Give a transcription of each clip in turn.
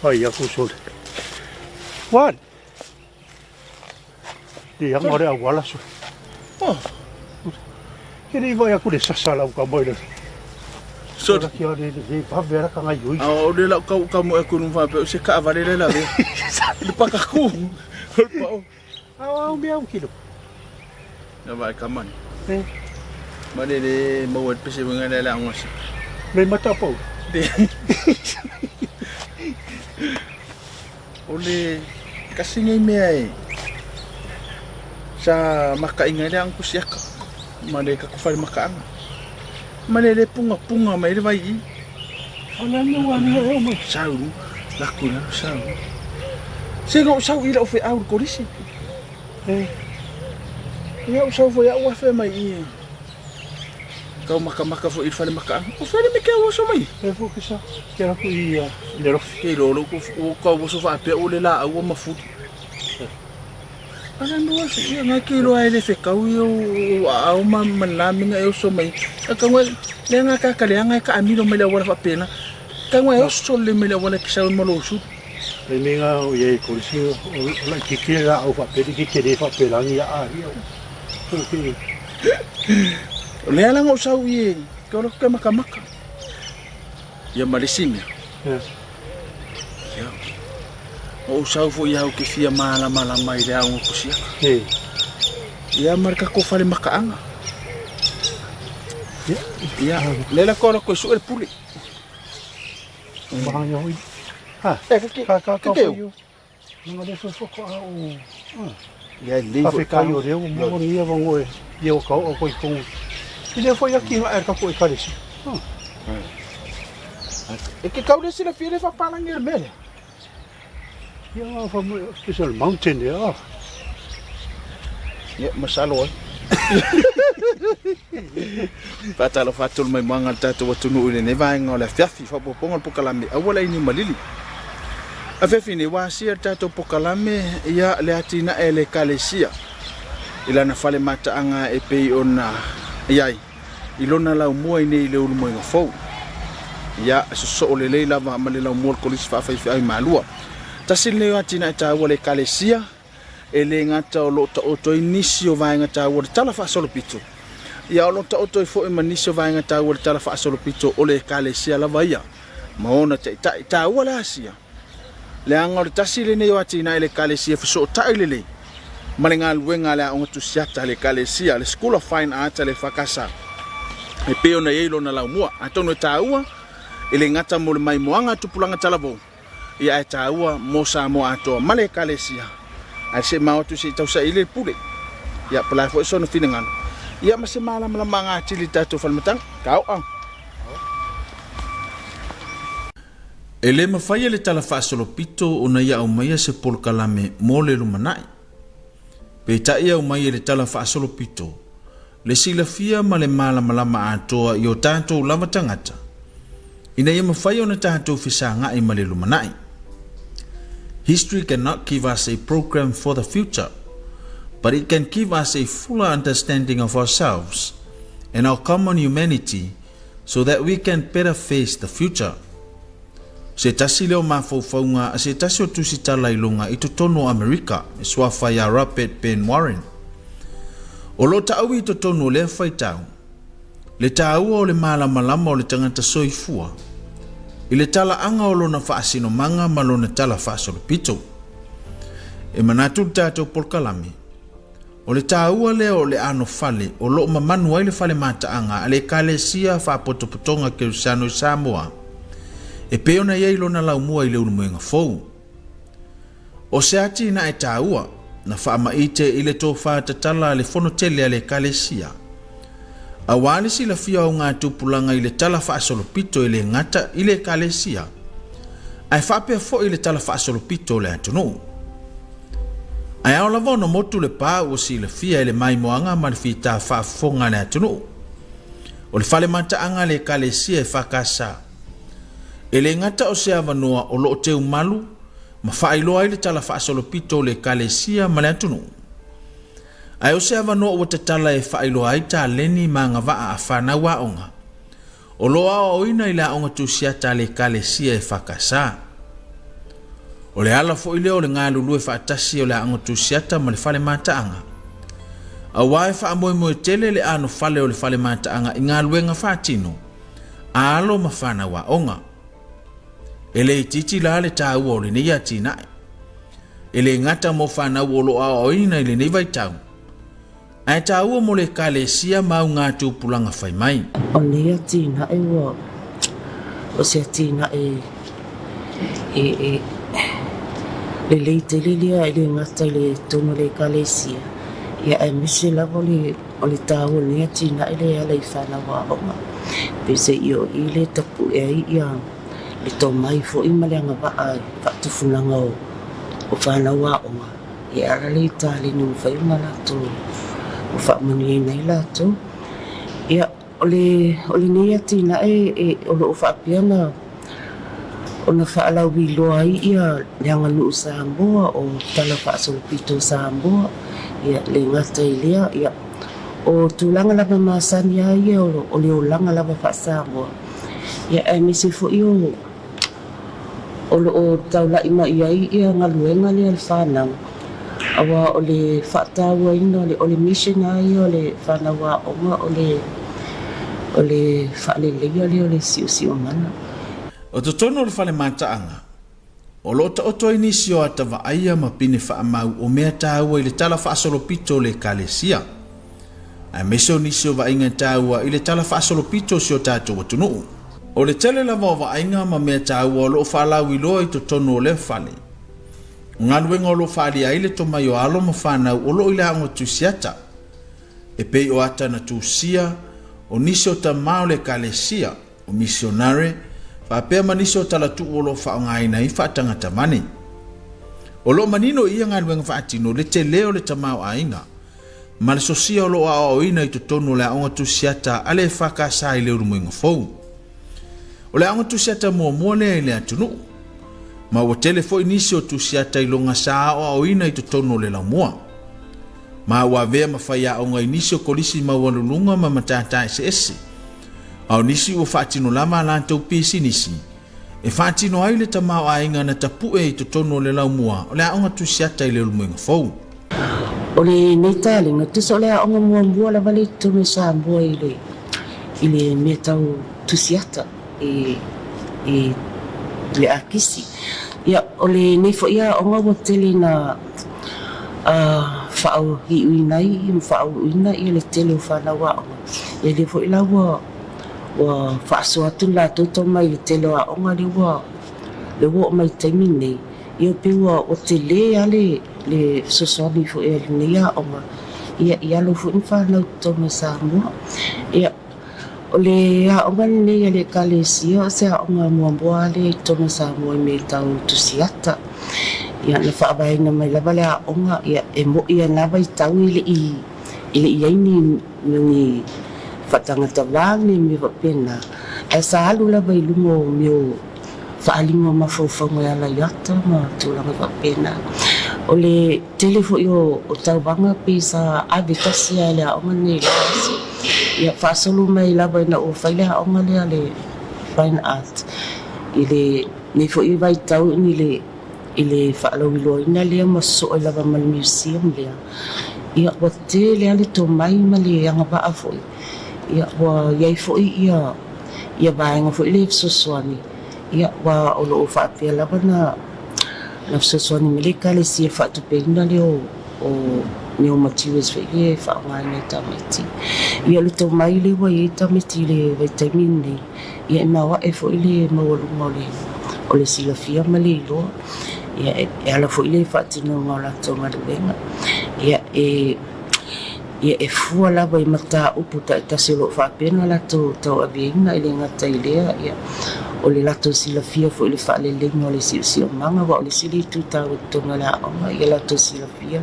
Ai aku sul. Wan. Dia yang ada awal su. Oh. Kini vai aku de sasala ka boy. So kia de pa vera ka ngai. Oh, de la kamu aku nung fa pe se ka va de la de. Lupa aku. Lupa. Au biau kilo. Na vai kaman. Mane de mawat pe se mangala la ngos. May mata po. Ole kasi ngay may sa makaingay lang ko siya ka. Mane ka kufal makaang. Mane de punga may de vai. Wala na wala mo. Sao laku na sao. Sino sao ila fe out ko risi. Ya sao foi a fe mai. Kau maka fo il fale maka. O fale me ka wo so mai. Fo que ça. Quero que ia. Le rof. Ke lo ko wo so fa pe o le la o ma fu. Ana no se nga ke lo ai le fe ka yo a ma manami nga yo so mai. Ka ngwe le nga ka ka le nga ka amino me le wala fa pena. Ka ngwe yo so le me le wala ki sa mo lo su. Le menga o ye ko si o la ki ke la o fa pe ki ke de fa pe la ni a ri. Le ala ngo sau ye ko lo ka maka. Ya malisinga. Ya. O sau fo ya o ke fia mala mai le ang ko sia. Ya marka ko fale makaanga. Ya. Le la ko su el puli. Bang yo. Ha. Ka yo. Não deixa só ko o. Ya le Ka fe ka yo de o mo ni ya bang o. Ye o ka o ko ko. Ele foi aqui na ka ko ka desse. E que kau desse la fia le fa palang el mele. Ja, van special mountain ja. Ya masalo. Patalo fatul mai manga tatu watunu ile ne vai ngola fiafi fa poponga pokalame awala ini malili. Afefi ni wasi tatu pokalame ya le atina ele kalesia. Ila na fale mata anga e pei ona yai. Ilona la mua ine ile ulu mo ngafou. Ya so le le lava malela mo kolis fa fa ai malua. Tasil ne atina ta wale kalesia ele ngata o lota o to inisio vai ngata o tala fa solo pito. Ya o lota o to fo e manisio vai ngata o tala fa solo pito o le kalesia lava ia. Maona ta wala asia. Le angor tasil ne atina ele kalesia fa so ta ile. Malenga luenga la o tu siata le kalesia le School of Fine Arts le fakasa. E peo na yelo na la mua atono taua ele ngata mo le mai moanga tupulanga talavo ia taua mo Samoa ato male kalesia ai se mau tu se tausa ile pule ia pala fo so no finangano ia ma se mala manga tili tatu falmatang kau ang ele mafai le tala fa solo pito ona ia o mai se polkalame mo le lumanai pe ta ia o mai le tala fa solo pito le silafia ma le malama atoa i o tātou lava tangata. Ina ia mawhai o na tātou whisanga i ma le lumanai. History cannot give us a program for the future, but it can give us a fuller understanding of ourselves and our common humanity so that we can better face the future. Se tasi leo mawhauwhaunga a se tasi o tusitala ilunga i totono Amerika e swafa ya Rapid Ben Warren. O lo tau i tonu le whaitau. Le tau o le malama o le tangata soifua. I le tala anga o lona whaasino manga ma lona tala whaasolo pito. E manatu tātou polkalame. O le tau le o le ano fale o lo mamanu ai le fale mata anga a le kalesia whaapotopotonga ke usano i Samoa. E peona iei lona laumua i le unumoenga fou. O se ati na e taua na whaamaite i le tō whaatatala le whanotele a le kalesia. A wale si la fia o ngā tūpulanga i le tala whaasolopito i le ngata i le kalesia. Ai whapea fo i le tala whaasolopito le atunu. Ai au la vono motu le pā o si la fia i le mai moanga ma le fita whaafonga le atunu. O le whale mataanga le kalesia e whakasa. E le ngata o se avanua o loo teu malu ma whaailoa i le tala whaasolopito le kalesia ma le atunu. Ai o se avanoa o tatala e whaailoa i tā leni ma ngā waa a whanaua onga. O loa o ina i la onga tusiata le kalesia e whakasa. O le ala fo ile o le ngā lulu e whaatasi o le ango tusiata ma le whale mātaanga. A wae wha amoe moe tele le ano whale o le whale mātaanga i ngā luenga whaatino. A alo ma whana wa onga. E le titi la le tā ua o le nei ati nai. E le ngata mo whana uolo a oina i le nei vai tau. Ai tā ua mo le kale sia mau ngā tūpulanga whai mai. O nei ati nai ua. O se ati nai le leitele lia i le ngata i le tono le kale sia. Ia e misi lava o le tāua nei ati nai le ala i whana wa onga. Pese i le tapu e ia le tō mai fo i maleanga waa whaatufunanga o whana wa onga. Ia ara le tāle ni mwhaiunga lato o whaamani e nei lato. Ia o le nei ati nai o lo whaapiana o na whaalau i loa i ia leanga nuu Samoa o tala whaasolopito Samoa. Ia le ngata i lea ia o tūlanga lava māsani a ia o le o langa lava whaasamoa. Ia e misi fo i o taula ima ia i ia ngaluenga le al whanau. Awa o le whaataua ina o le missionary o le whanawa onga o le whaalelea le o le siu mana. O to tono le whale mātaanga. O lo ta oto inisi o atawa aia ma pine whaamau o mea tāua i le tala whaasolopito le kalesia. A meso nisi o vainga tāua i le tala whaasolopito si o tātou atunuu. O le tele lava o vainga ma mea tāua o lo whaalau i loa i to tono o le whale. Ngaluenga o lo whaali a ile to mai o alo ma whanau o lo i le hango tusiata. E pei o ata na tusia o nisi o ta mao le kalesia o Missionary Whapea maniso tala tu o lo whaongaina i whaatangata mani. O lo manino ia ngaluenga whaatino le te leo le tamau ainga. Ma le sosia o lo a oina i totono le aonga tusiata ale whakasa i leo rumuinga fau. O le aonga tusiata mua lea i le atunu. Ma o telefo inisi o tusiata i longa saa o oina i totono le la mua. Ma wa vea mawhai aonga inisi o kolisi ma walulunga ma matata ese ese. Au nisi o whaatino lama lantou pisi nisi. E whaatino ai le tamau ainga na tapu e i totono le lau mua o le aonga tusiata i le lumuinga fau. O le neitalinga tusa o le aonga mua la vale tono Samoa i le mea tau tusiata le akisi. Ia o le neifo ia aonga o tele na whaau hi uinai, whaau uina i le tele o whanawa aonga. Ia le fo ila wa whaasoatu la toto mai le telo a onga le wa mai taimi nei. Ia pe o te le le sosoni fo e nei a onga. Ia lo fo in whanau tono Samoa. Ia o le a onga nei a le kalesia se a onga muamboa le tono Samoa me tau tusiata. Ia na whaawaina mai lava le a onga ia e mo ia nawa i tau i le iaini ni whatangata wlangi me wapena. E sa alu lava i lungo meo whaalingo mawhauwhango ala iata ma tūlanga wapena. O le telefo i o tauwanga pe sa avitasi a le aonga nei lasi. Ia whaasolu mai lava ina o whaile aonga lea le fine art. I le nefo i vai tau ni i le whaalau i loa ina lea maso i lava mal museum lea. Ia wate lea le tō mai ma le anga waa foi. Ia wa iai foi ia vaenga foi le sosoani. Ia wa o lo whaapea lava na sosoani me le kale si e whaatupeina le o neo materials fe le whaongai nei tameti. Ia le tau mai le wa i tameti le vitamine. Ia e mawa e foi le mawalunga o le silafia ma le iloa. Ia e ala foi le whaatino ngā lato ngaruenga. Ia e fua lava i mata upu ta tasi lo whaapena lato tau abienga i le ngata i lea. Ia o le lato silafia fo i le whaalelenga o le siu manga wa o le sili tu tau tonga la onga. Ia lato silafia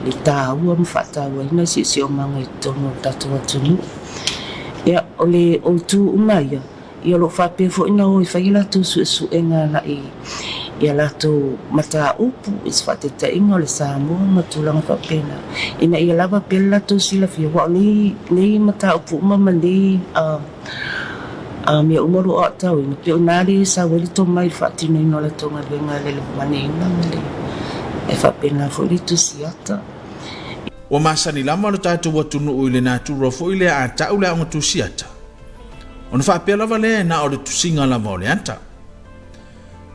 le tāua ma whaataua ina siu manga i tonga tato atunu. Ia o le o tu umaya. Ia lo whaapea fo ina o i whai lato suenga na ia lato mata upu is whaateta inga o le Samoa matulanga whapena. Ina ia lava pela lato silafia wa nei mata upu umama nei Mia umaru o tau ina pe unari sa weli to mai fatino ino la tonga venga le manina le e fa pena fo tu siata Wa masani lama lo tatu wa tunu uile na tu rofo ile a ta ule ang tu siata. Ona fa pela vale na o tu singa la vole anta.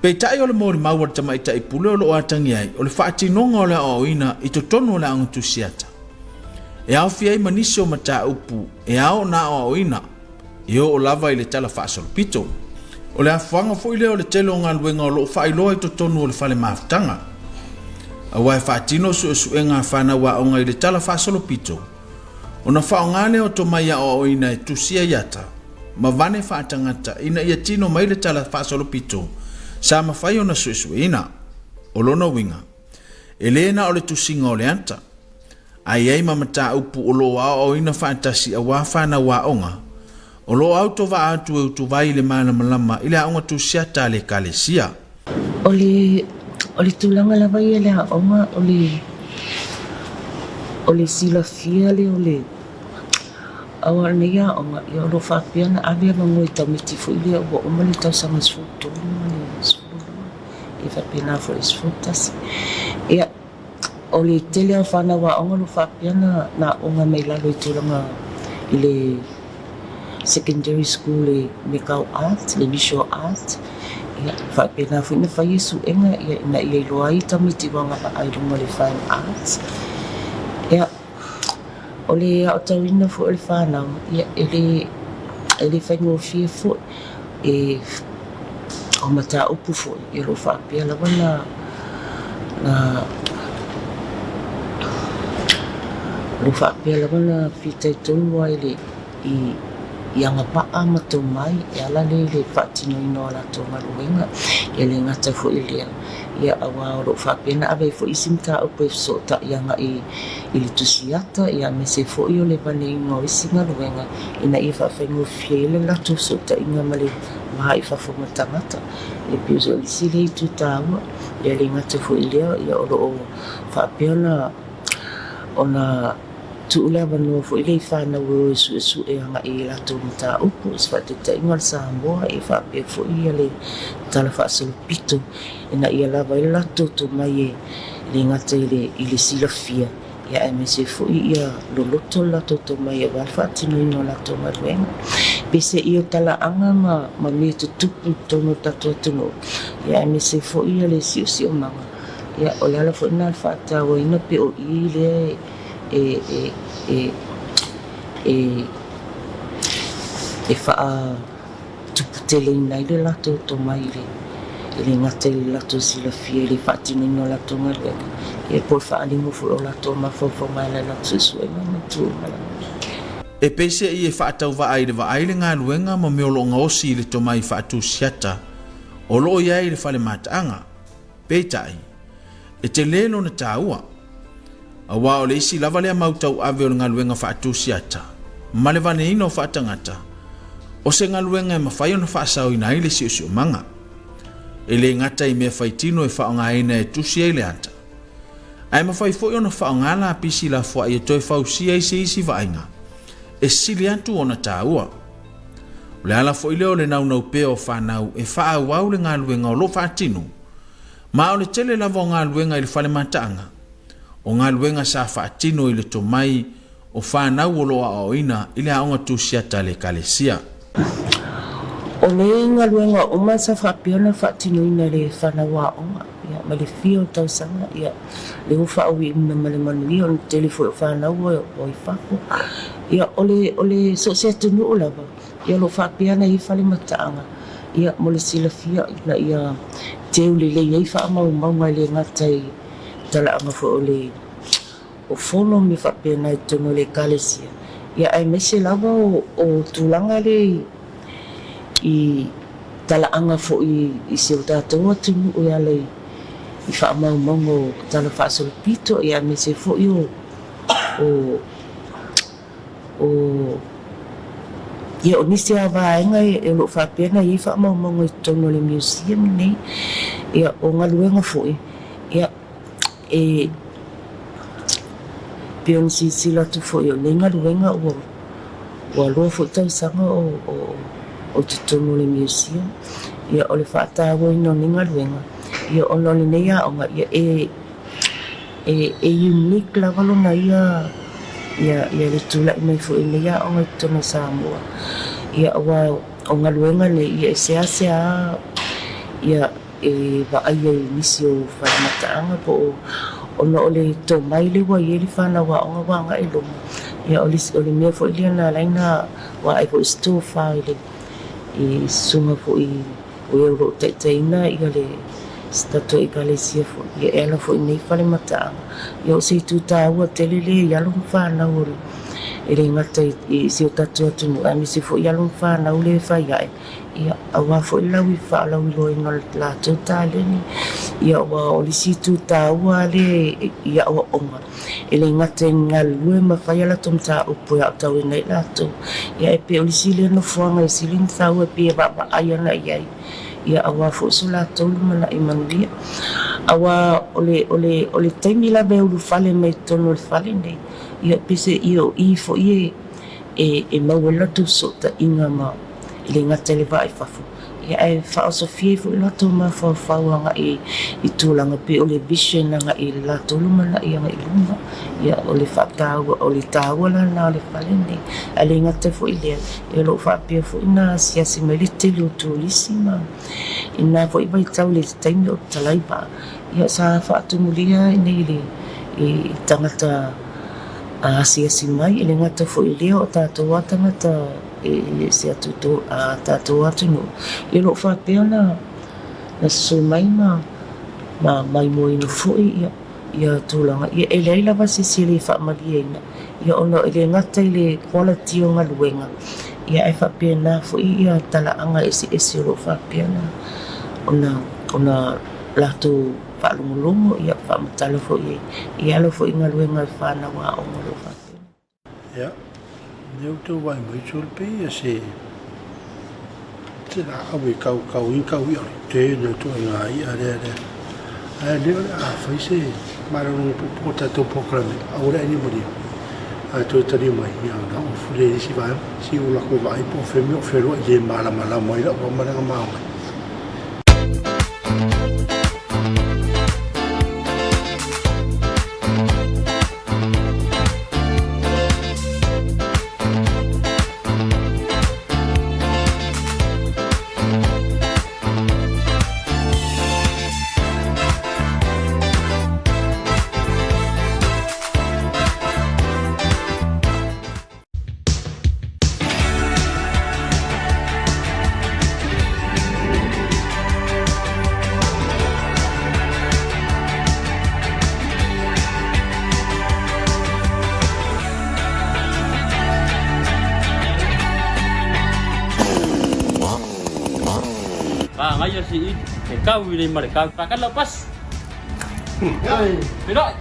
Pe tai o le mori mawar tama ita ipule o lo atangi ai o le fa tinonga o le o ina ito tonu le ang tu siata. E au fia i manisi o mata upu e au na o ina io o lava i le tala fa sol pito. O le afanga fo ile o le telo ngaluenga o lo fa ilo ito tonu o le fale maftanga. Awai fatino su enga fana wa onga i le tala fa solo pito. Ona fa ongane o to mai o ina e tusia yata. Ma vane fa tangata ina ia tino mai le tala fa solo pito. Sa ma fai ona su ina. O lona winga. Elena o le tusinga o le anta. Ai ai mamata upu o lo o ina fantasi a wa fana wa onga. O lo auto va atu e utu vai le mana malama ile a onga tusia tale kalesia. Oli tulanga la vai le onga oli sila fia le oli awal nia onga yo lo fa piana avia ngoi tamiti fu ile o mali tau sama sfuto e fa pena fo sfutas ya oli tele fana wa onga lo fa piana na onga mai la lo tulanga ile secondary school le makeup art le visual art ya fa pena fu ne fa yesu enga ya na ile lo ai tamiti wanga pa ai mo le fine arts ya ole o tawina fu le fana ya ele fa no fi fu e o mata upu fu e lo fa pia la wana na lo fa pia la wana fita tonu wa ile i yang apa amato mai ya la le patino ino la to maluenga ya le ngata fu ile ya awa ro fa pena ave fu isimta o pe so ta yang i ili tusiata ya me se fu yo le bane no isinga luenga ina ifa fa ngo fiele la to so ta inga male mai fa fu matamata e piuso si le tu tawa ya le ngata fu ile ya ro fa pena ona tu ula bano fo ile fa na wo su e nga e la to mata upu sfa te ingal Samoa e fa pe fo ile tala fa so pito ina ia la va la to mai le nga te ile sila fia ya mse fo ia lo loto la to mai va fa tino ino la to marwen pese io tala anga ma me tu to no tato no ya mse fo ia le si o manga ya ola la fo na fa ta wo ino pe o ile e fa tuputele ina ile lato to mai ile ngate lato sila fie le fatino no lato ngale e por fa ali mo fu lato ma fo mai la lato su e ma tu mala E pese i e fa tau va ai le nga luenga mo me lo ngosi le to mai fa tu siata o lo ia ile fa le matanga petai e te lelo na taua awa o le isi lava lea mautau ave o ngaluenga whaatu siata. Male vane ino whaatangata. O se ngaluenga e mawhai o na whaasau ina ile si o si o manga. E le ngata i mea whaitino e whaonga ina e tusia ile anta. Ai mawhai fo i o na whaonga la pisi la fwa i e toi whausia i se isi vainga. E sili antu o na tāua. O le ala fo i leo le nau peo whanau e whaau au le ngaluenga o lo whaatino. Ma o le tele lava o ngaluenga i le whale mataanga. O ngā luenga sa whaatino i le to mai o whanau o loa o ina i le aonga tusiata le kalesia. O le ngā luenga o ma sa whapiona whaatino ina le whanau a onga. Ia, ma le fio tau sanga. Ia, le ho whaawi ina ma le manui o le telefo o whanau o i whako. Ia, o le so se tunu o lava. Ia, lo whapiana i whale mataanga. Ia, mo le sila fia ina ia teu le iei whaamau maunga le ngatai tala anga fo ole o fono mi fa pena i tono le kalesia ya ai mese lava o tulanga le i tala anga fo i se utato atu o ya le i fa mau mongo tala fa sol pito ya mese fo yo o ya onisi ava nga e lo fa pena i fa mau mongo i tono le museum nei ya o ngaluenga fo ya e pion si la tu fo yo lenga luenga o lo fo tau sanga o o te tonu le museum ia o le whaatawa ino ni ngaruenga ia ono le nei aonga ia e unique la walona ia le tula mai fu ina ia o ngai tona Samoa ia wa o ngaluenga le ia sea ia va ai inicio fa mataanga po ono le to mai le wa ye le fana wa o nga e lo ia o le me fo ile na laina wa ai fo sto fa ile e sunga fo i o ro taina ia le stato iglesia fo ia ela fo nei fa le mataanga ia o se tu ta wa telele ia lo fana uri ele ngata i se tatu atu no ami se fo ia lo fana ule fa ia awa fo ila wi fa la wi lo ina la totale ni ia wa o le situ ta wa le ia o onga ele ngata ngal we ma fa ia la tom ta upo ya ta wi nei la to ia e pe o le sile no fuanga e silin sa we pe ba ia na ia awa fo so la to mana i mangia awa ole taimi la be u fale me tono le fale nei ia pese io I fo e mawela tu so ta inga ma le ngata le vai fafu ia e fa so fie fo la to ma fa nga i tulanga pe o le vision nga i la to lumana ia nga i luma ia o le fa tawa o le tawa la na le fale nei ale ngata fo ile e lo fa pe fo ina sia si me le telu tu lisima ina fo I vai tau le taimi o talai ba ia sa fa tu mulia nei le I tangata sia si mai ele ngata fo ile o tatou tangata e se atu tatou atu no e lo fa pena na so mai mai mo ino fo ia tulanga ia ele la va se sili fa maliena ia ono ele ngata ile quality o ngaluenga ia e fa pena fo ia tala anga esi lo fa pena ona la tu fa lungo ia fa matalo fo ia lo fo ngaluenga fa na wa o lo fa ya eu tu vai mai sulpi ese tira awe kau i te no tu ngai are le a fa se mara no po ta to programa ora ni mo a tu tari mai ya na o fule si va si u la ko vai po fe mi o fe ro ye mala mai la ko mara ma Ngayon si ikaw ini mereka akan lepas. Tidak.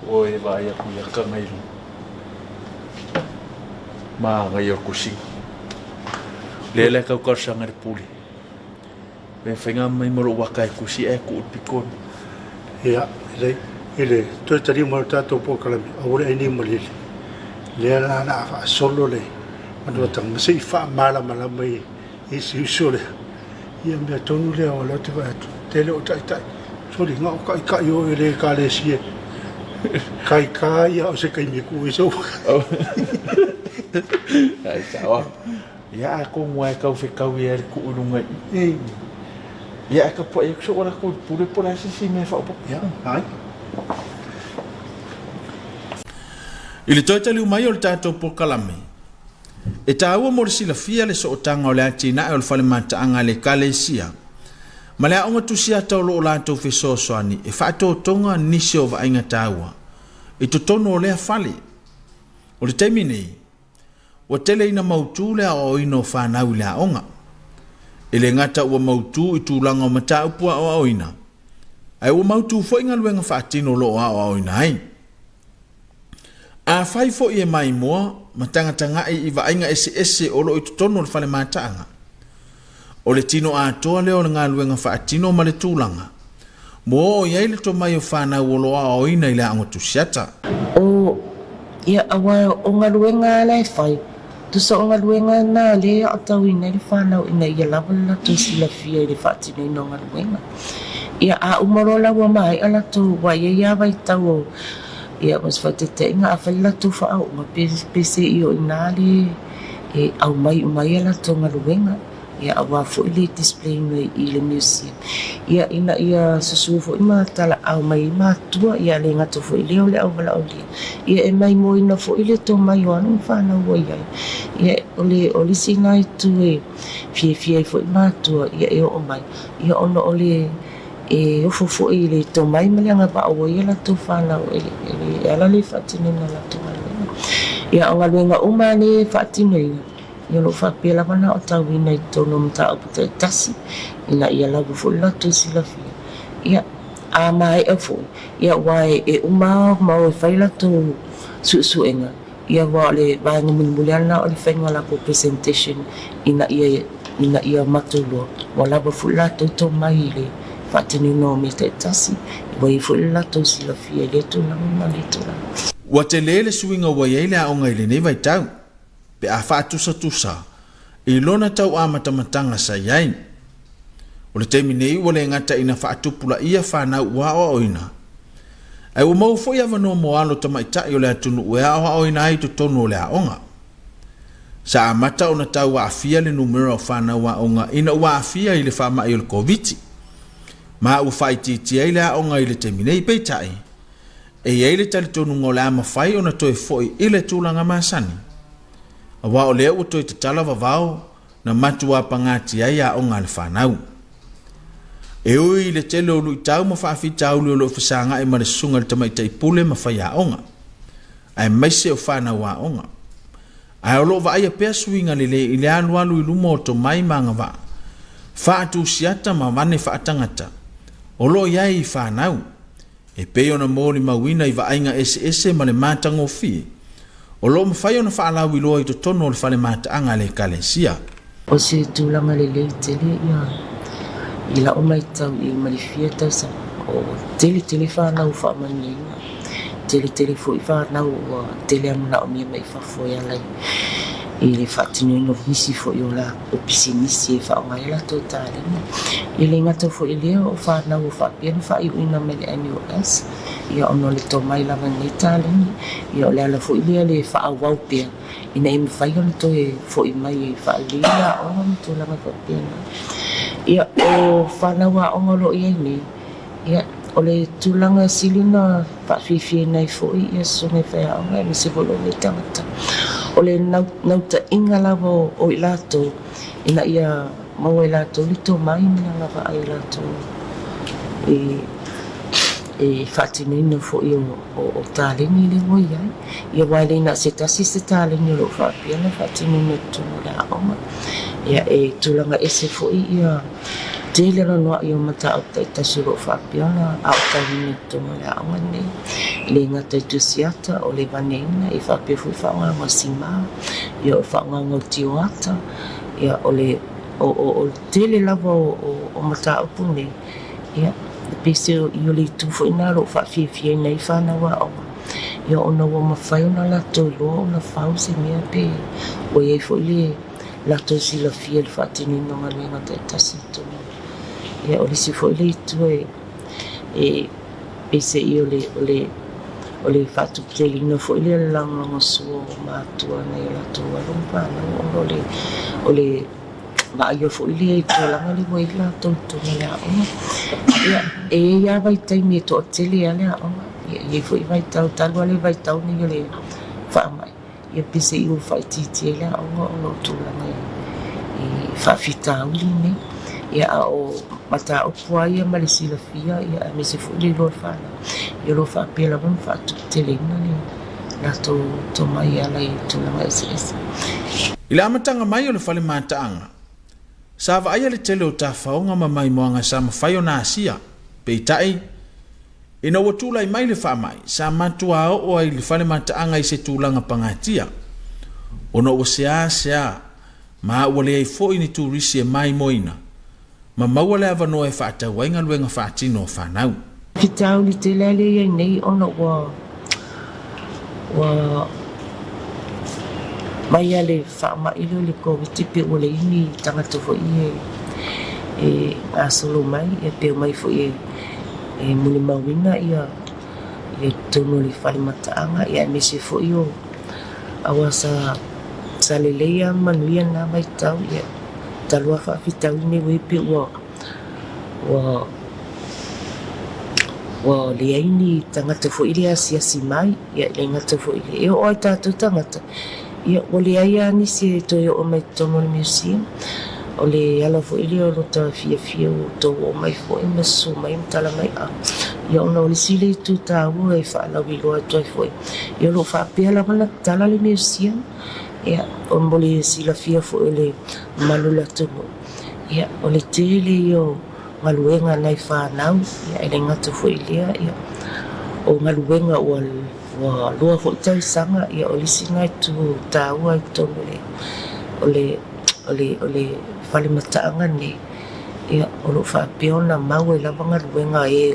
Oi, vai a kuya ka ngayon. Ma ngayon kusing. Lele ka sa ngar puli. Ben fenga mai moro wakai kusi e ku pikon. Ya, ele to tari mo ta to po kala ora ini Malili. Le na fa solo le. Mano tang masi fa mala mai isi sole. Ia me tonu le o lo te va tele o tai. Soli nga ka yo ele ka le sie. Kai ya o se kai mi ku iso. Ai sao. Ya aku muai kau fikau ya ku unungai. Ya ka po ek so ora ku pure si me fa po. Ya, ai. Ile toita liu mai o le tātou po kalame. E tāua mo le silafia le so o tanga o le atina e o le fale mataanga le kalesia. Ma le aonga tusia tau lo o lātou e whātou tonga nisi o vainga tāua. E to tono o lea fale. O le taimi nei, ua tele ina mautu le o ino whanau le aonga. E le ngata ua mautu i tūlanga o mata upua o aoina. Ai ua mautu fo inga luenga whaatino lo o aoina ai. A whai fo i e mai mua, matanga i vainga ese o lo i tutono le whale mataanga. O le tino a toa leo le ngā luenga whaatino ma le tūlanga. Mo o iai le to mai o whanau o lo aoina i le angotu siata. O ia awa o ngā luenga lai whai. Tusa o ngā luenga nā le a tau ina le whanau ina ia lawa la tu sila fia i le whaatino ino ngā luenga. Ia a umaro lawa mai ala tu wa ia vai tau o ia mas whaitete inga a whaila tu wha au ma pese i o ina le e au mai ala tu ngā luenga. Ia awa fo i le display mai i le museum. Ia ina ia susu fo i tala au mai matua ia le ngatu fo i leo le au wala au lia. Ia e mai mo ina fo i le to mai o anu whanau o iai. Ia o le sinai tu e fie fo i matua ia e o mai. Ia ono o le e ofo fo i le to mai maleanga pa o ia la to whanau e ala le whatinina la to mai. Ia o ngā luenga uma le whatinina. Ia lo whapela mana o tau ina i tono mta o puta i tasi. Ina ia lagu fo ila tu sila fia. Ia a mai e fo. Ia wai e umao mau e whaila tu suenga. Ia wa le vaenga mulmuliana o le whainga la po presentation. Ina ia matulo. Wa lagu fo ila tu to mai le whatini no me te tasi. Wai fo ila tu sila fia le tu langu ma le tu langu. Wa te lele suinga wa yeile a onga ile nei vai tau. Pe a whaatusa i lona tau a matamatanga sa yain. O le teimi nei wale ngata ina whaatupula ia whanau ua o oina. Ai o mau fo ia wano mo alo tamaitai o le atunu ua o oina ai to tono le aonga. Sa a mata o na tau a afia le numero o whanau a onga ina ua afia i le whama i o le Komiti. Ma ua whaititi ai le aonga i le teimi nei peitai. E iei le tali tonu ngō le ama whai o na toi foi i le tūlanga masani. Awa o lea ua toi te tala wawao na matua pangati ai a onga le whanau. E ui le tele o lui tau ma whaafi tau leo lo whasanga e mare sunga le tamaita i pule ma whai a onga. Ai maise o whanau a onga. Ai o lo wa aia pea suinga le i le alu i lumo o to mai manga wa. Whaatu siata ma wane whaatangata. O lo iai i whanau. E peo na mōri mawina i wa ainga ese ma le mātango fie. O lo mawhai o na whaalau i loa i to tono o le whale mataanga le kalesia. O se tūlanga le tele ia i la o mai tau i marifia tau sa o tele whanau whaamani tele fo i whanau o tele amuna o mia mai whafoia lai i le whaatinu ino nisi fo i o la o pisi nisi e whaonga i la tō tārenga i le ngata fo i lea o whanau o whaapiana wha i uina me le MUS ia ono le tō mai lava nei tārenga ia o le ala fo i lea le whaawau pia ina i mwhai ona to e fo i mai e whaalea o ngam tō langa whaapiana ia o whanau a ongolo i nei ia o le tūlanga silina whaafifie nei fo i ia songe whea onga ni se volo le tangata o le nauta inga lava o i lato ina ia mau i lato lito mai mina lava ai lato e whaatinina fo i o tālengi le ngoi ai ia waile ina se tasi se tālengi lo whaapiana whaatinina tūna le aonga ia e tūlanga ese fo i ia tele noa i o mata au tai tasi lo whaapiana au tālengi tūna le aonga nei le ngata i tusiata o le vaneina i whaapia fui whaonga ngā sima ia o whaonga ngā tioata ia o le o tele lava o mata au pune ia pese i o le tufo ina lo whaafia nei whanau a onga ia ona ua mawhai ona lato loa ona whau se mea pe o iei fo le lato sila fia le whaatinina ngā le ngata i tasi tūna ia o le si fo le tua e pese i o le whaatupelina fo le langa sua o mātua nei o lato warumpa o le Maio fo ile i tōlanga le wai la tōtōnga le aonga. Ia ia vai taimi e tō tele a le aonga. Ia fo i vai tau talua le vai tau ni le whaamai. Ia pese i o whaititi e le aonga o lo tōlanga i whaafita auli ne. Ia a o mata o pua ia ma le silafia ia a me se fo ile loa whana. Ia lo whaapela wan whaatu tele ina le lato to mai alai tulanga ese. Ila amatanga mai o le whale mātaanga. Sa wa aia le tele o ta whaonga ma mai moanga sa mawhai o nā asia. Pei tai, ina wa tūlai mai le wha mai, sa matua o ai le whale mātaanga i se tūlanga pangatia. Ono o sea, ma ua le ai fo ini tūrisi e mai moina. Ma maua le avano e whaata wainga luenga whaatino o whanau. Kitau li te lele iai nei ono mai ale whaama ilo le Komiti pe o le ini tangata fo i a solo mai e pe mai fo i muli mawina ia tono le whale mataanga ia mese fo i o awa sa lelea manuia na mai tau ia talua whaafitau ne wei pe wa le aini tangata fo i le asiasi mai ia le ngata fo i le e o ai tātou tangata ia o le aia ni se toi o mai tono le museum o le ala fo i le o lota fia o to o mai fo i masu mai mtala mai a ia ona o le sile tu tāua e whaalawi loa toi fo i ia lo whaapea la mana tala le museum ia o mbole sila fia fo i le malula tumo ia o le tele i o ngaluenga nai whanau ia ele ngata fo i lea ia o ngaluenga o lua fo i tau sanga ia o lisi ngai tu tāua i tono o le whale mataanga ne ia o lo whapeona mau e lava ngaluenga e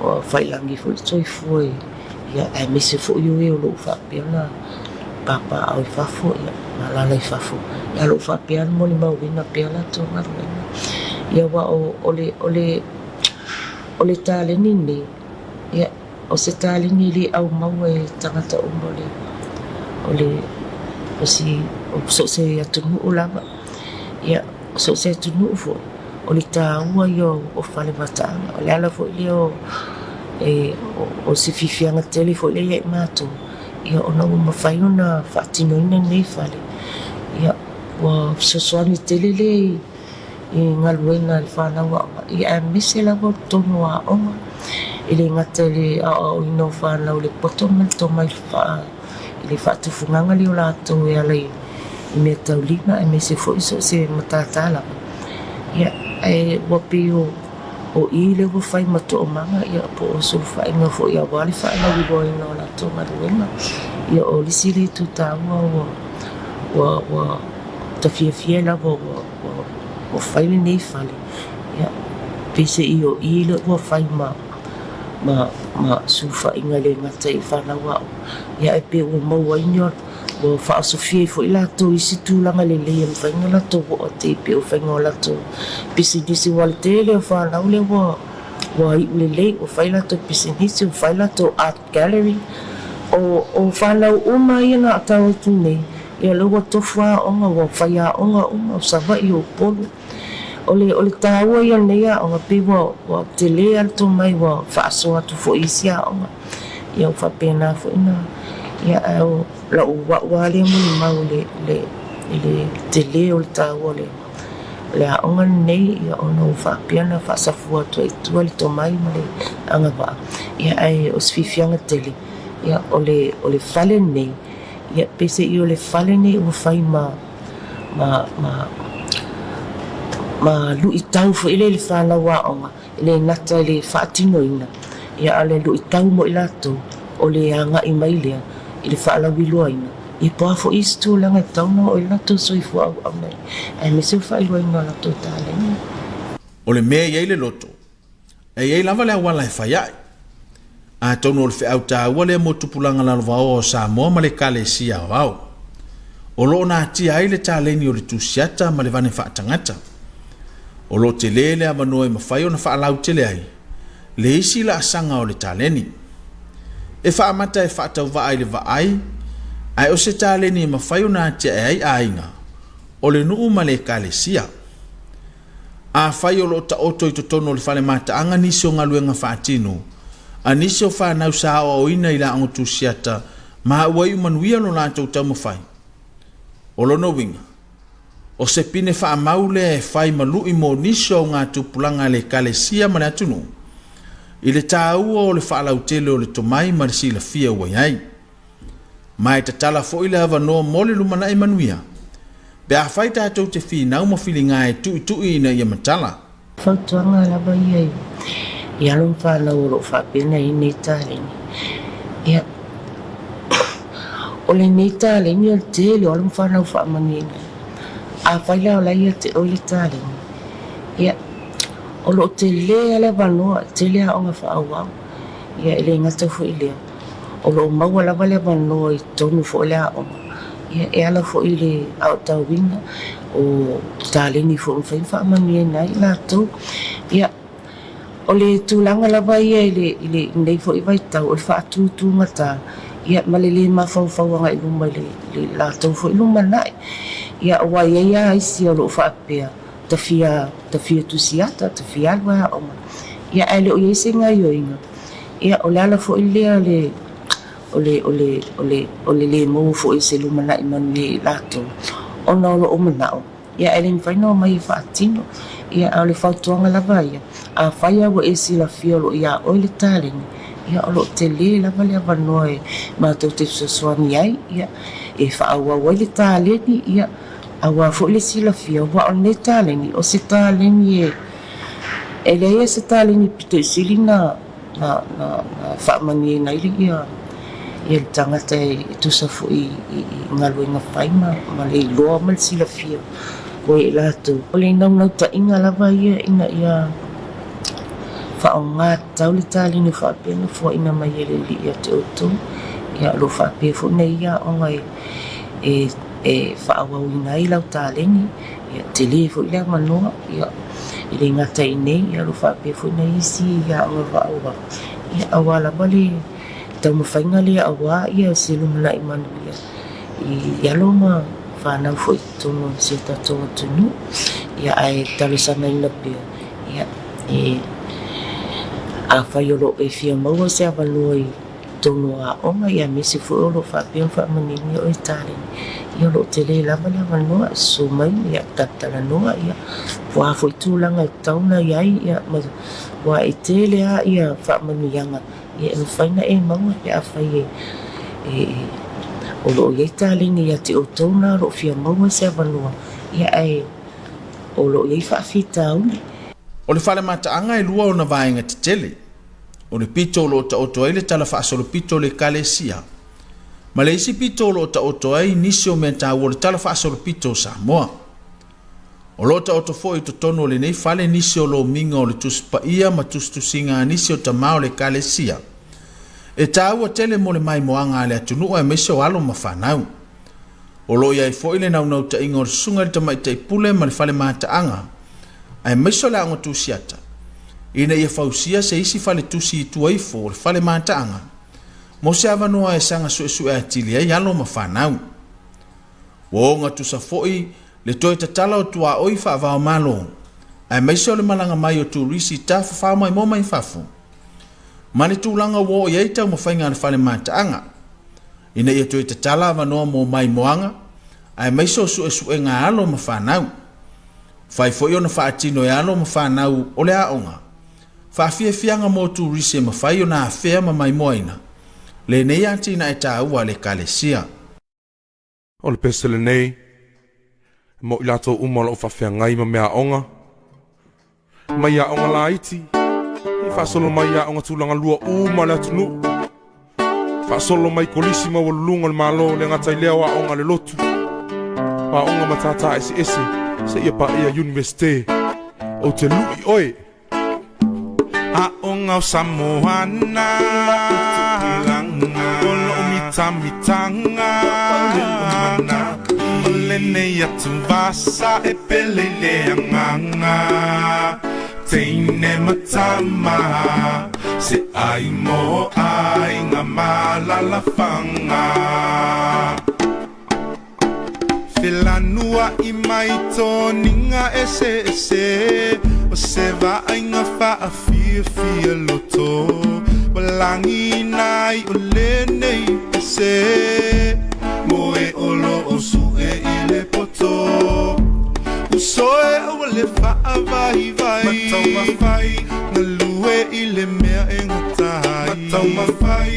o whailangi fo i toi fo ia e mese fo i o lo whapeona papa au i whafo ia malala i whafo ia lo whapeona mo ni mauwina peala to ngaluenga ia wa o le tāleni ne ia o se tāleni li au mau e tangata umole o so se atunu o lava ia so se atunu fo o le tāua i o whale mataanga o le ala fo i o se fifianga tele fo i le mato ia ona o mawhaiona whaatinoina nei whale ia wa sosoani tele le i ngaluenga le whanau ia mese lawa tono a onga i le ngata le o ino whanau le poto man to mai wha i le whaatufunganga le o lato e ala i mea taulina e mese fo iso se matatala ia e wapi o i le whai mato o manga ia po o sulfa inga fo ia wale whaina wiboa ina o lato ngaluenga ia o lisi le tu tāua wa tawhiawhia lawa o whaile nei whale ia pese i o i le ua whai ma sufa inga le ngata i whanau au ia e pe ua maua inyo o whaasofia i fo i lato i si tūlanga le leia ma whainga lato o te pe o whainga o lato pese nisi wale te le o whanau le wa i ule lei o whai lato pese nisi o whai lato art gallery o whanau uma i nga atau tu nei ia lewa tofua onga wa whaia onga o sawa i o polo o le tāua ia neia o nga pe wa te lea to mai wa whaasoa tu fo isia onga ia o whapena fo ina ia au la o wale muni mau le te lea o le tāua le a onga nei ia o na o whapeana whaasafua tu e tua le to mai ma le anga wa ia ai o sfifianga tele ia o le whale nei ia pese i o le whale nei o whai ma lui tau fo ile le whanau a onga ile nata le whaatinoina ia ale lui tau mo i lato o le anga i mai lea i le whaalawiloa ina i poa fo istu langa i tauna o i lato soifu au nei ai me se whailua ina lato tālenga O le mea iei le loto e iei lava le awala e whaiai a tono o le whiau tāua le mo tupulanga lalwao o Samoa ma le kalesia o au o loo nā tia ai le tāleni o le tusiata ma le vane whaatangata o lo te lele a manoe mawhai o na whaalau te le ai le isi la asanga o le tāleni e whaamata e whaatau vaai le vaai ai o se tāleni mawhai o nā tia e ai ainga o le nuu ma le kalesia a whai o lo ta oto i to tono le whale mataanga nisi o ngaluenga whaatino a nisi o whanau sa o ina i la ango tusiata ma uai umanuia lo lātou tau mawhai o lono winga o se pine wha maule e whai malu i mo niso o ngā tupulanga le kalesia ma le atunu. I le tāua o le wha lau tele o le tomai ma le sila fia uai ai. mai te tala fo ile ava no mole lumana i manuia. Be a whai tātou te whinau ma whilinga e tui ina ia matala. Whautuanga lava iai. I along whanau oro whapena i nei tāleni. Ia. O le nei tāleni al tele o along whanau whamanina. A whaila o lai te ole tāleni. Ia. O lo te lea le wanoa, te lea o ngā whaawau. Ia ele ngata fu ilea. O lo maua lava le wanoa i tonu fo lea o ngā. Ia e ala fo ile au tau winga o tāleni fo mwhai whamanina i lātou. Ia. O le tūlanga lava ia ile nei fo i waitau o le whaatūtū ngata. Ia malili mawhauwhauanga i luma le lātou fo i luma nai. Ia o wai ia isi o lo whaapea. Ta fia tusiata, ta fia alwa o ma. Ia ele o iese ngai o inga. Ia o le ala fo i lea le mo fo i se luma nai manu lātou. O na o manao. Ia ele mwhaino mai whaatino. Ia au le whautuanga lava ia. A whaia wa esi la fia lo ia o le tāleni. Ia o lo te le lava le avanoa e mātou te suswani ai. Ia e whaaua wai le tāleni. Ia awa fo le sila fia wa o le tāleni. O se tāleni e le ia se tāleni pito i sili na whaamani e nairi ia. Ia le tangata e tusa fo i ngalo inga whaima. Ma le loa ma le sila fia. Ko e lātou. O le nau ta inga lava ia ina ia whaonga tau le tāleni whaapena fo ina mai e le li ia te otu. Ia lo whaapea fo nei ia o ngai e whaawau ina i lau tāleni. Ia te le fo ila manoa. Ia i le ngata i nei. Ia lo whaapea fo ina isi ia o ngā Ia awa lava le tau mawhainga le awa ia se lumana i manu ia. I alo ma whanau fo i tono se tatonga tunu. Ia ai talusana ina pia. Ia a whai olo e fia maua se awanua i tono a onga. Ia mesi fo olo whapea whamanini o i tāleni. Ia olo te le lava le awanua e so mai. Ia tatala noa. Ia wha fo i tūlanga e tauna iai. Ia wha e te lea ia whamanianga. Ia e mwhaina e maua pe a whai o lo iei tāleni ia te o tōna ro fia maua se awanua. Ia ai o lo iei whaafita auli. O le whale mataanga e lua o na vaenga te tele. O le pito lo ta oto ai le tala whaasolo pito le kalesia. Ma le isi pito lo ta oto ai nisi o mea tāua le tala whaasolo pito Samoa. O lo ta oto fo i to tono le nei whale nisi o lo minga o le tuspa ia ma tustusinga nisi o tamao le kalesia. E tāua tele mo le mai moanga le atunua e mese o alo ma whanau. O lo ia i fo i le nau ta inga o le sunga le tamai te pule ma le whale mataanga. Ai mese o le ango tusiata. Ina ia fausia se isi whale tusi i tuaifo o le whale mataanga. Mo se avanua e sanga sue a tili ai alo ma whanau. O nga tusa foi le toi tatala o tua oi whaavao malo. Ai mese o le malanga mai o turisi tafa whaamai mo mai fafu. Mane tūlanga wo i eitau ma whainga na whale mataanga. Ina ia toi tatala avanua mo mai moanga. Ai mese o sue ngā alo ma whanau. Whai foi o na whaatino e alo ma whanau o le aonga. Whaafia fianga mo turisi ma whai o na awhea ma mai moina. Le nei atina e tāua le kalesia. O le pesele nei, mo i lato umala o whawhea ngai ma mea onga. Mai a onga la iti, i whaasolo mai a onga tūlanga lua umala tunu. Whaasolo mai kolisi ma walulunga le malo le ngatai leo a onga le lotu. A onga matata esi se ia pa ia universite o te lui oe. A onga o Samoana, olo mitanga, lene ia tuvasa e pele leanganga, teine matama, se ai mo ai ngā malalafanga. Filanua i mai toninga ese, o se vainga wha fia loto, walangi nai o lenei ese, moe olo o sue i le poto, usoe o le wha vai, matau mawhai, na lue i le mea e ngatai, matau mawhai,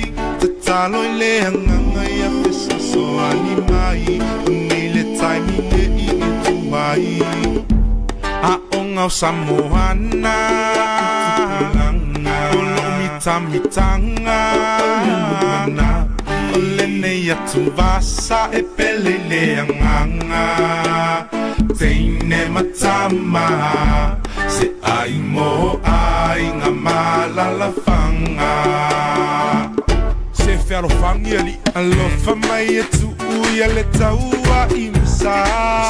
talo le hanganga ia fesoso ani mai ni le time le I tu mai a onga Samoana olo mitanga ole ne ya tu vasa e pele le hanganga teine matama se ai mo ai nga malala fanga se fero fangi ali allo famai e tu uia le taua imsa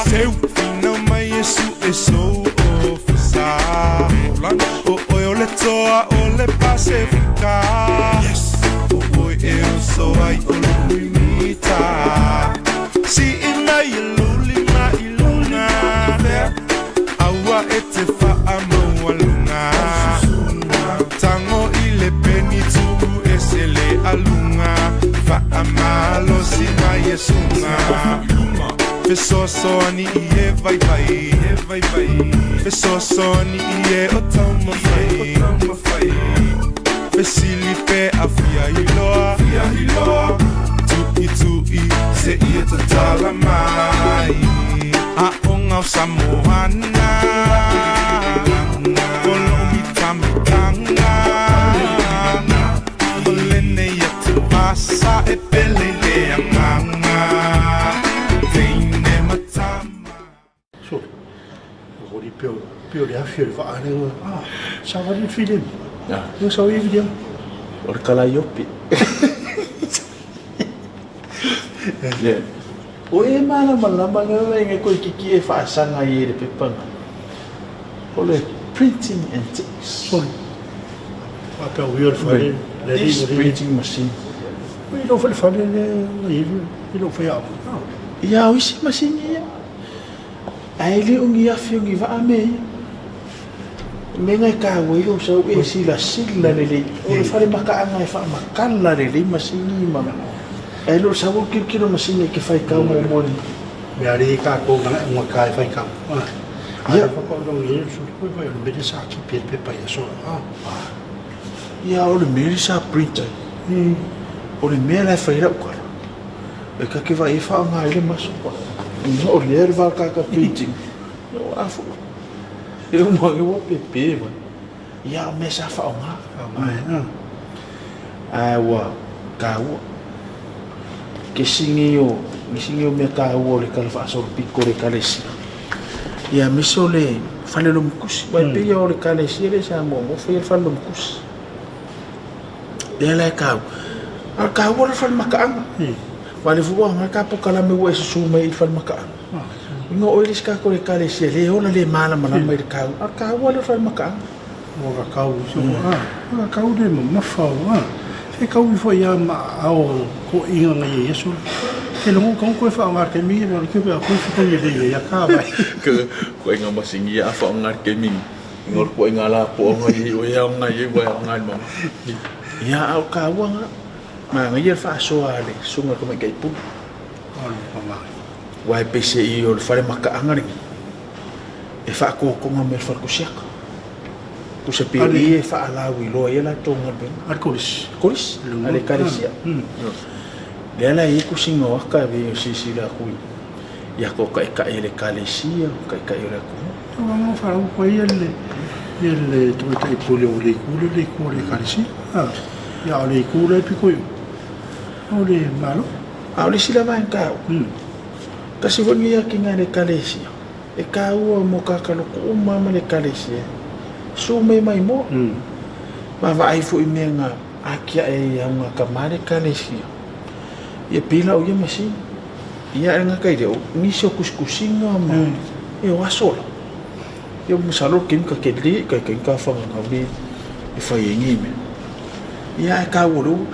se ufina mai e su e so ofisa o le toa o le Pacifica yes o eu so ai o limita si ina iluli ma iluna awa ete fa amo alunga tango ile peni tu esele alunga fa amalo si na yesunga fesoso ni ie vai vai fesoso ni ie otama fai fesili pe afia hiloa tu I se ie tatala mai a onga Samoana olo mitanga ole ne ya tu pasa e pele le amanga teine matama so ori pio le afia le vaare sa va di film no so I video Or kala yopi. Yeah. O e mana malamba ngai ko kiki e fa sanga I le pepanga. Ole printing and text. so apa wir fare This printing machine. we don't fare le you fare Ya o isi machine ya. Ai le ungi afio ngi va ame. Mengai ka wo yo so e sila le. O fare makaanga e fa makala le machine mama. Ai lo sa wo kilo machine ke fai ka mo mo. me ari ka ko nga kai fai ka ya fa ko dong ye so ko vai me de sa ki pe pa so Ya o le meri sa printer. O le mera e fai ra ko. E ka ke vai fa nga ile maso ko. No le erva ka printing. Yo afu. Eu mo eu pepe man. Ya me sa fa nga. Ai wa ka wo. Ke singio me ka wo le kala fa so piko le kalesi. Ya me so le fale lo mkusi. Wa pe yo le kalesi le sa mo fe fa lo mkusi. De la ka. Al ka wo le fa makaanga. Wale fuwa maka po kala me wo su me fa makaanga. Ngo oilis ka ko le kalesi le ona le mala mana me ka. Al ka wo le fa makaanga. mo ka ka so ka de ma fa e ka u fo ya ma ao ko inga ngai yesu ke lo ko fa ngar ke mi mo ke ba ko ko ye ya ka ba Ke ko inga masingi a fa ngar ke mi. Ngor ko inga la po ngai o ya ngai wa ngai mo. Ya au ka wa ma ngai fa so ale sunga ko me kai pu. ma Wai PCI o le fare maka angari. E fa ko ngam fa ko siaka. Ku se pe e fa ala wi lo e la tonga ben. arcolis Koris ale karesia. Le ala e ku singo ka be si la ku. Ya ko ka ele kalesia ka ele ku. no fa ko ele tu tai pole o le kalisi ya le ku le piko yo o le malo A le sila va en ka. Kasi woni ya kinga le kalesia. E ka u mo ka ka lo ku mama le kalesia. So me mai mo. Ma vai fu i menga akia e ya nga kamare kalesia. Ia pila o ia masi. Ia nga kai deu ni so kuskusinga ma. E o asola. Ia musalo kim ka kedli ka ka fa nga bi e fa yengi me. Ia ka wulu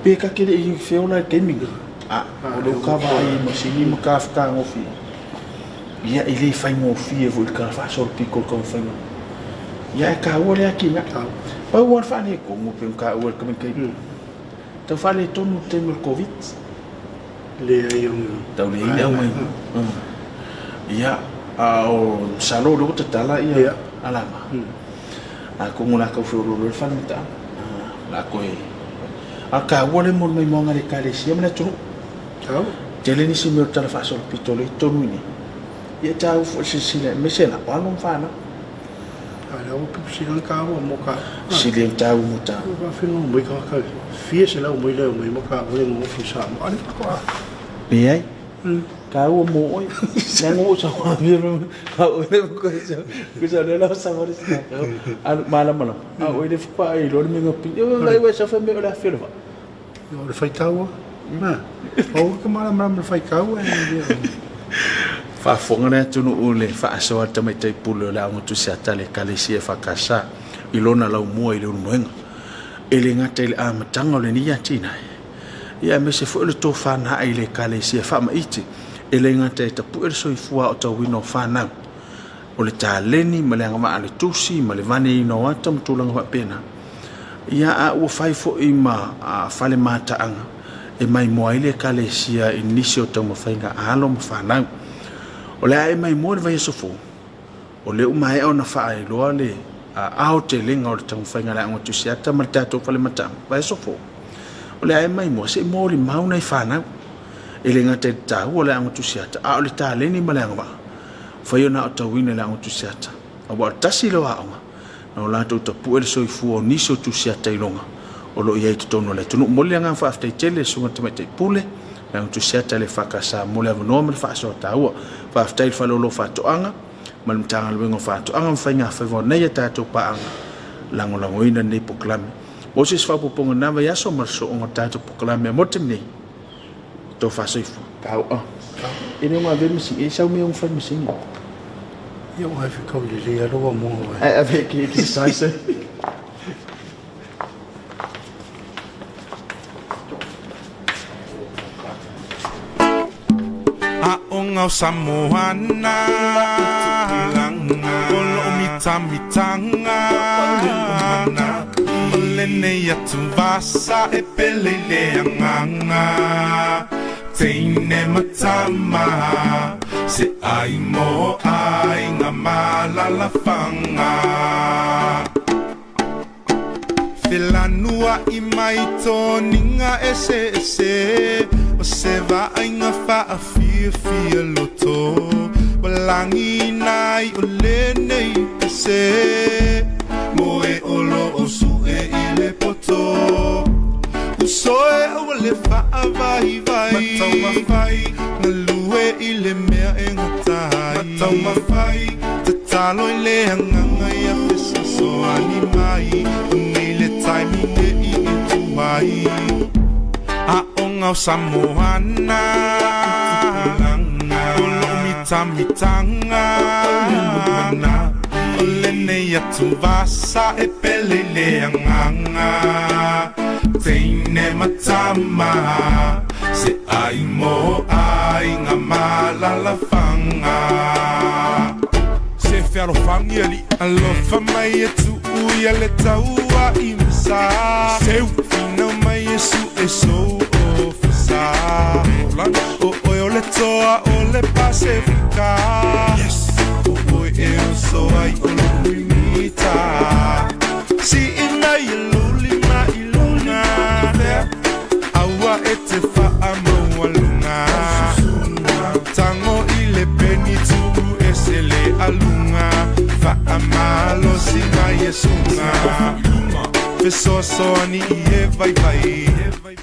pe ka kede i feola gaming. O lo ka vai masi ni ma ka fa ngofi. Ia ile fa ngofi e vol ka fa so piko ko fa. Ya ka wole aki na pa war fa ne ko mo pe ka wol ka kai to fa le tonu tem covid le yung tau le ina mai ya o salo lo te tala ia alama a ko mo la ka fu lo fa mita la ko e Aka wale mo mai mo ngale kale sia mana tunu. Tau. Jele ni si me tala fa so pito le tonu ni. Ia tau fo sile mesela wano fana. Ala o pipsilan ka mo ka. Sile tau mo ta. Ba fino mo ka fie se la mo ile mo ka o le mo fisa mo ani ko. Be ai. Ka o mo oi. Na ngo sa wa biro. Ka o le ko sa. Ku sa le la sa wa ri sa. Al mala. A o le fa ai lo me ngopi. Yo lai wa sa fa me la filo. Yo le fai tau. Na. O ka mala le fai kau e. Fa fonga na tunu ule fa so ata mai tai pulo la ngo tu sa tale kale si fa kasa ilona la mo ile moenga ele ngata ile a matanga le ni tina ia me se fo le to fa na ile kale si fa ma iti ele ngata ta pu so i fua o ta wino fa na o le taleni ma le ngama ale tusi ma le vani no ata mtulanga wa pena ia a o fai fo i ma a fale mata anga e mai mo ile kale si a inisio to mo fainga alo mo fa na o le ai mai mo vai sofo o le mai ona fa ai lo le a te linga o tang fainga la ngo tu sia ta mata to fale mata vai sofo o le ai mai mo se mo li mau nei fa na ele nga te ta o le ngo tu sia ta o le ta le ni mala nga fa yo na o ta wina la ngo tu sia ta o ba tasi lo a o la to pu el so i fu o ni so tu sia ta ilonga o lo ia to no le tu mo le nga fa afte tele so te mate pule lang tu sia tele fakasa mo le no me fa so ta o fa afte fa lo fa to anga mal mtanga le ngo fa to anga fa nga fa vo nei ta to pa anga lango ina nei poklame o se fa po ponga na ya so mar so ngo ta to poklame mo te nei to fa so ifu ta o ene ma ve mi si e sa mi un fa mi si Yo ai fi kau le ya lo mo. avec qui ça Aonga Samoana Olo mitanga Olene ya tuvasa e pelele anganga Teine matama Se ai mo ai nga malalafanga Filanua i maito ninga ese O se va ainga fa a fia loto Walangi nai o lenei ese Mo e olo o su e ile poto Uso e o le fa a vai Matau mawhai Na lue ile mea e ngatai Matau mawhai Te talo i le hanganga i a fesa so animai timing e tuai Aonga o Samoana Olo mitanga Olene ya tuvasa e pelele anganga Teine matama Se ai mo ai nga malalafanga Se fialofangi ali alofa mai e tu Uia le taua i masa Seu fina mai e su e so ofisa O o le toa o le Pasifika O e o so ai o le kuimita Si ina i luli ma i luna Aua e te faa maua luna Tango i le peni tuku e se le alunga Faamalo singa yesunga Peso so ani e vai vai